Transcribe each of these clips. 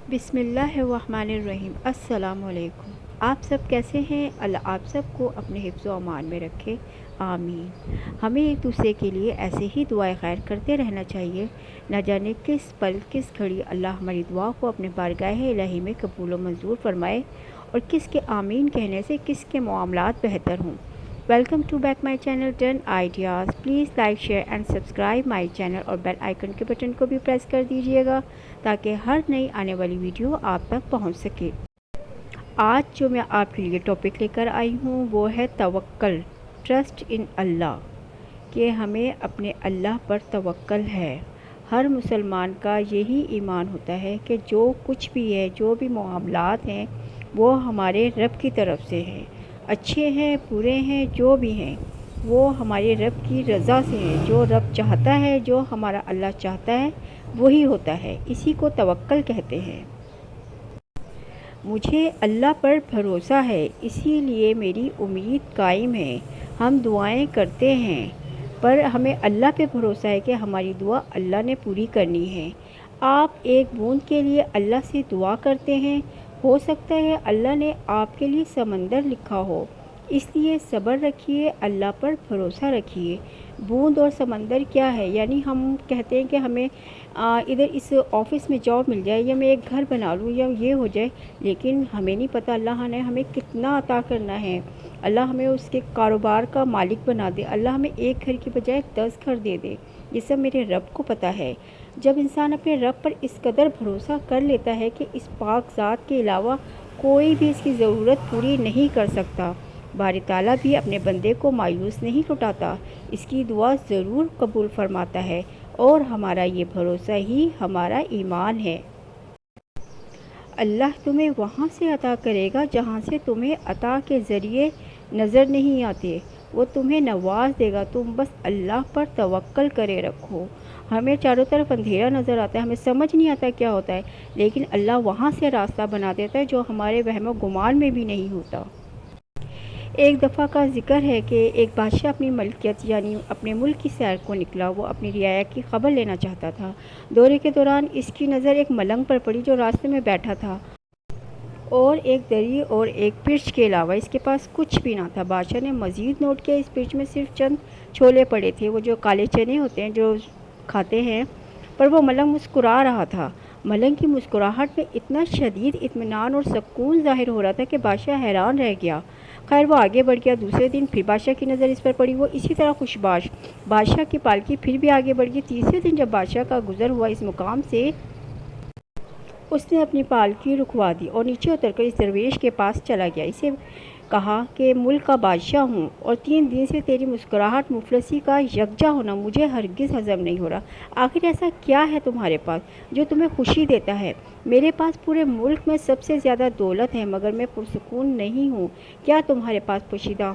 बिस्मिल्लाहिर्रहमानिर्रहीम। अस्सलाम वालेकुम। आप सब कैसे हैं? अल्लाह आप सब को अपने हिफ्ज़ व अमान में रखे, आमीन। हमें एक दूसरे के लिए ऐसे ही दुआएं खैर करते रहना चाहिए। न जाने किस पल किस घड़ी अल्लाह हमारी दुआ को अपने बारगाह इलाही में कबूल व मंजूर फरमाए और किसके आमीन कहने से किसके मामलात बेहतर हों। Welcome to back my channel turn ideas. Please like share and subscribe my channel और बेल आइकन के बटन को भी प्रेस कर दीजिएगा ताकि हर नई आने वाली वीडियो आप तक पहुंच सके। आज जो मैं आपके लिए टॉपिक लेकर आई हूँ वो है तवक्कल, ट्रस्ट इन अल्लाह, कि हमें अपने अल्लाह पर तवक्कल है। हर मुसलमान का यही ईमान होता है कि जो कुछ भी है, जो भी मामलात हैं वो हमारे रब की तरफ से हैं, अच्छे हैं बुरे हैं जो भी हैं वो हमारे रब की रज़ा से हैं। जो रब चाहता है, जो हमारा अल्लाह चाहता है वही होता है, इसी को तवक्कल कहते हैं। मुझे अल्लाह पर भरोसा है, इसीलिए मेरी उम्मीद कायम है। हम दुआएं करते हैं पर हमें अल्लाह पे भरोसा है कि हमारी दुआ अल्लाह ने पूरी करनी है। आप एक बूंद के लिए अल्लाह से दुआ करते हैं, हो सकता है अल्लाह ने आपके लिए समंदर लिखा हो, इसलिए सब्र रखिए, अल्लाह पर भरोसा रखिए। बूंद और समंदर क्या है? यानी हम कहते हैं कि हमें इधर इस ऑफ़िस में जॉब मिल जाए या मैं एक घर बना लूँ या ये हो जाए, लेकिन हमें नहीं पता अल्लाह ने हमें कितना अता करना है। अल्लाह हमें उसके कारोबार का मालिक बना दे, अल्लाह हमें एक घर की बजाय 10 घर दे दे, ये सब मेरे रब को पता है। जब इंसान अपने रब पर इस कदर भरोसा कर लेता है कि इस पाक ज़ात के अलावा कोई भी इसकी ज़रूरत पूरी नहीं कर सकता, बारी ताला भी अपने बंदे को मायूस नहीं लौटाता, इसकी दुआ ज़रूर कबूल फरमाता है और हमारा ये भरोसा ही हमारा ईमान है। अल्लाह तुम्हें वहाँ से अता करेगा जहाँ से तुम्हें अता के ज़रिए नज़र नहीं आते, वो तुम्हें नवाज देगा, तुम बस अल्लाह पर तवक्कल करे रखो। हमें चारों तरफ अंधेरा नज़र आता है, हमें समझ नहीं आता क्या होता है, लेकिन अल्लाह वहाँ से रास्ता बना देता है जो हमारे वहम गुमान में भी नहीं होता। एक दफ़ा का ज़िक्र है कि एक बादशाह अपनी मलकियत यानी अपने मुल्क की सैर को निकला। वो अपनी रियाया की ख़बर लेना चाहता था। दौरे के दौरान इसकी नज़र एक मलंग पर पड़ी जो रास्ते में बैठा था और एक दरी और एक पिर्च के अलावा इसके पास कुछ भी ना था। बादशाह ने मज़ीद नोट किया, इस पिर्च में सिर्फ चंद छोले पड़े थे, वो जो काले चने होते हैं जो खाते हैं, पर वो मलंग मुस्कुरा रहा था। मलंग की मुस्कुराहट में इतना शदीद इत्मीनान और सुकून ज़ाहिर हो रहा था कि बादशाह हैरान रह गया। खैर वो आगे बढ़ गया। दूसरे दिन फिर बादशाह की नज़र इस पर पड़ी, वो इसी तरह खुशबाश। बादशाह की पालकी फिर भी आगे बढ़ गई। तीसरे दिन जब बादशाह का गुज़र हुआ इस मुकाम से, उसने अपनी पालकी रुकवा दी और नीचे उतरकर इस दरवेश के पास चला गया। इसे कहा कि मुल्क का बादशाह हूँ और 3 दिन से तेरी मुस्कुराहट मुफलसी का यकजा होना मुझे हरगिज़ हज़म नहीं हो रहा। आखिर ऐसा क्या है तुम्हारे पास जो तुम्हें खुशी देता है? मेरे पास पूरे मुल्क में सबसे ज़्यादा दौलत है मगर मैं पुरसुकून नहीं हूँ। क्या तुम्हारे पास पोशीदा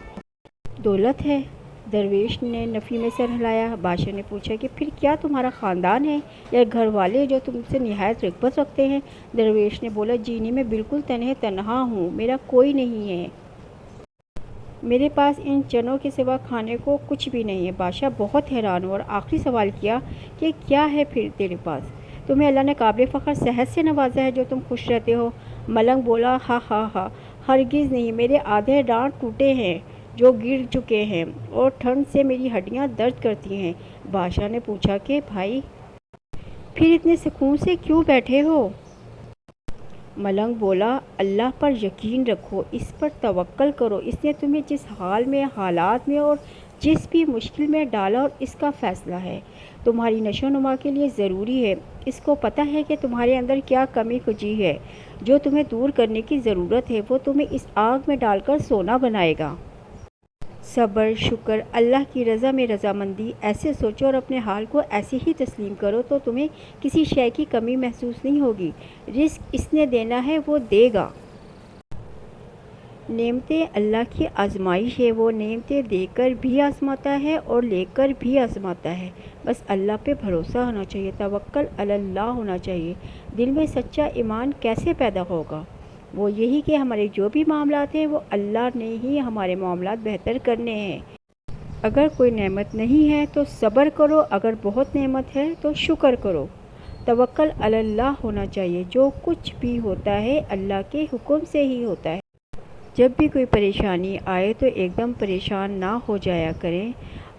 दौलत है? दरवेश ने नफ़ी में सर हिलाया। बादशाह ने पूछा कि फिर क्या तुम्हारा ख़ानदान है या घर वाले जो तुमसे निहायत रिग़बत रखते हैं? दरवेश ने बोला, जी नहीं, मैं बिल्कुल तन्हा हूँ, मेरा कोई नहीं है, मेरे पास इन चनों के सिवा खाने को कुछ भी नहीं है। बादशाह बहुत हैरान हुआ और आखिरी सवाल किया कि क्या है फिर तेरे पास? तुम्हें अल्लाह ने काबिल फ़ख्र सेहत से नवाजा है जो तुम खुश रहते हो। मलंग बोला, हा हा हा, हरगिज़ नहीं, मेरे आधे दांत टूटे हैं जो गिर चुके हैं और ठंड से मेरी हड्डियां दर्द करती हैं। बादशाह ने पूछा कि भाई फिर इतने सुकून से क्यों बैठे हो? मलंग बोला, अल्लाह पर यकीन रखो, इस पर तवक्कल करो, इसने तुम्हें जिस हाल में, हालात में और जिस भी मुश्किल में डाला और इसका फ़ैसला है तुम्हारी नशो नुमा के लिए ज़रूरी है। इसको पता है कि तुम्हारे अंदर क्या कमी खुजी है जो तुम्हें दूर करने की ज़रूरत है, वो तुम्हें इस आग में डालकर सोना बनाएगा। सब्र, शुक्र, अल्लाह की रज़ा में रज़ामंदी, ऐसे सोचो और अपने हाल को ऐसे ही तस्लीम करो तो तुम्हें किसी शय की कमी महसूस नहीं होगी। रिस्क इसने देना है, वो देगा। नेमतें अल्लाह की आजमाइश है, वो नेमतें देकर भी आजमाता है और लेकर भी आजमाता है। बस अल्लाह पे भरोसा होना चाहिए, तवक्कल अलल्लाह होना चाहिए। दिल में सच्चा ईमान कैसे पैदा होगा? वो यही कि हमारे जो भी मामलात हैं वो अल्लाह ने ही हमारे मामलात बेहतर करने हैं। अगर कोई नेमत नहीं है तो सब्र करो, अगर बहुत नेमत है तो शुक्र करो। توکل علی اللہ ہونا چاہیے۔ جو کچھ بھی ہوتا ہے اللہ کے حکم سے ہی ہوتا ہے۔ جب بھی کوئی پریشانی آئے تو ایک دم پریشان نہ ہو جایا کریں،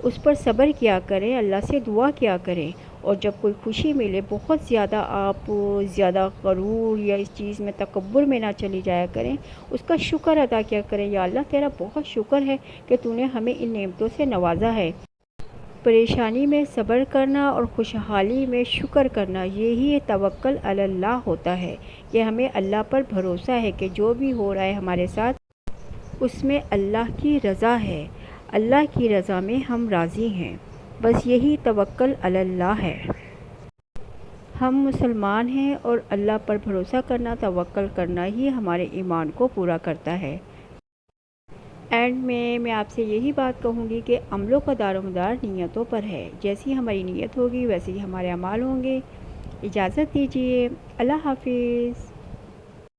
اس پر صبر کیا کریں، اللہ سے دعا کیا کریں۔ اور جب کوئی خوشی ملے بہت زیادہ آپ زیادہ غرور یا اس چیز میں تکبر میں نہ چلی جایا کریں، اس کا شکر ادا کیا کریں، یا اللہ تیرا بہت شکر ہے کہ تو نے ہمیں ان نعمتوں سے نوازا ہے۔ پریشانی میں صبر کرنا اور خوشحالی میں شکر کرنا، یہی توکل علی اللہ ہوتا ہے کہ ہمیں اللہ پر بھروسہ ہے کہ جو بھی ہو رہا ہے ہمارے ساتھ اس میں اللہ کی رضا ہے، اللہ کی رضا میں ہم راضی ہیں، بس یہی توکل علی اللہ ہے۔ ہم مسلمان ہیں اور اللہ پر بھروسہ کرنا، توکل کرنا ہی ہمارے ایمان کو پورا کرتا ہے۔ اینڈ میں آپ سے یہی بات کہوں گی کہ عملوں کا دار و مدار نیتوں پر ہے، جیسی ہماری نیت ہوگی ویسے ہی ہمارے اعمال ہوں گے۔ اجازت دیجیے، اللہ حافظ۔